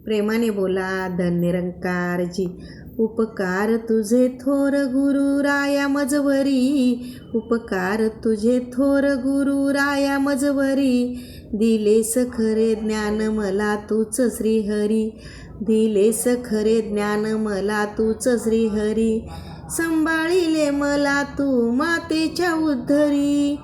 प्रेमाने बोला धन्यरंकारजी। उपकार तुझे थोर गुरुराया मजवरी, उपकार तुझे थोर गुरुराया मजवरी, दिलेस खरे ज्ञान मला तूच श्रीहरी, दिलेस खरे ज्ञान मला तूच श्रीहरी, सांभाळिले मला तू मातेच्या उद्धरी,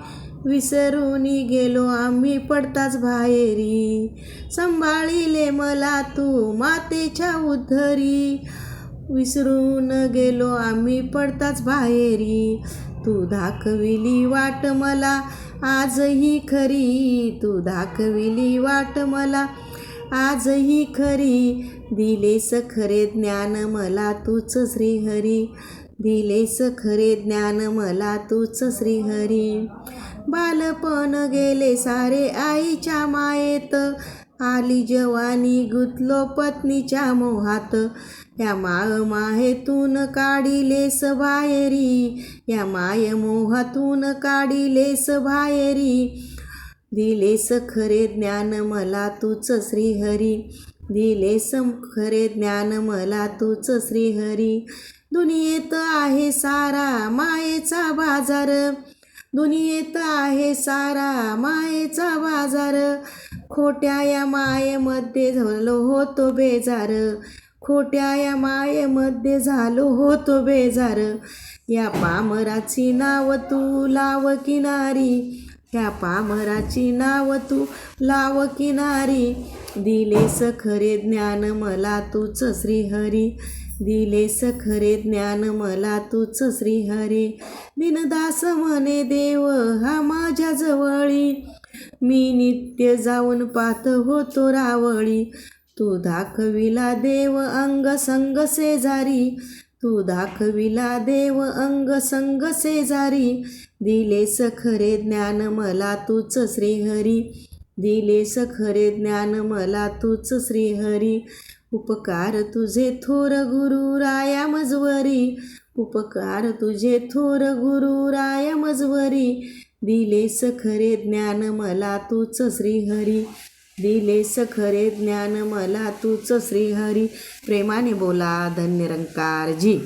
विसरून गेलो आम्ही पडताच बाहेरी, सांभाळिले मला तू मातेच्या उद्धरी, विसरून गेलो आम्ही पडताच बाहेरी, तू दाखविली वाट मला आजही खरी, तू दाखविली वाट मला आजही खरी, दिलेस खरे ज्ञान मला तूच श्रीहरी, दिलेस खरे ज्ञान मला तूच श्रीहरी, बालपण गेले सारे आईच्या मायेत, आली जवानी गुंतलो पत्नीच्या मोहात, या माहेतून काढिलेस बाहेरी, या माय मोहातून काढिलेस बाहेरी, दिलेस खरे ज्ञान मला तूच श्रीहरी, दिलेस खरे ज्ञान मला तूच श्रीहरी, दुनियेत आहे सारा मायेचा बाजार, दुनियेत आहे सारा मायेचा बाजार, खोट्या या मायेमध्ये झालो होतो बेजार, खोट्या या मायेमध्ये झालो होतो बेजार, या पामराची नाव तू लाव किनारी, या पामराची नाव तू लाव किनारी, दिलेस खरे ज्ञान मला तूच श्रीहरी, दिलेस खरे ज्ञान मला तूच श्रीहरी, दिनदास म्हणे देव हा माझ्या जवळी, मी नित्य जाऊन पाहत होतो रावळी, तू दाखविला देव अंग संग शेजारी, तू दाखविला देव अंग संग शेजारी, दिलेस खरे ज्ञान मला तूच श्रीहरी, दिलेस खरे ज्ञान मला तूच श्रीहरी, उपकार तुझे थोर गुरुराया मजवरी, उपकार तुझे थोर गुरुराया मजवरी, दिलेस खरे ज्ञान मला तूच श्रीहरी, दिलेस खरे ज्ञान मला तूच श्रीहरी। प्रेमाने बोला धन्यरंकारजी।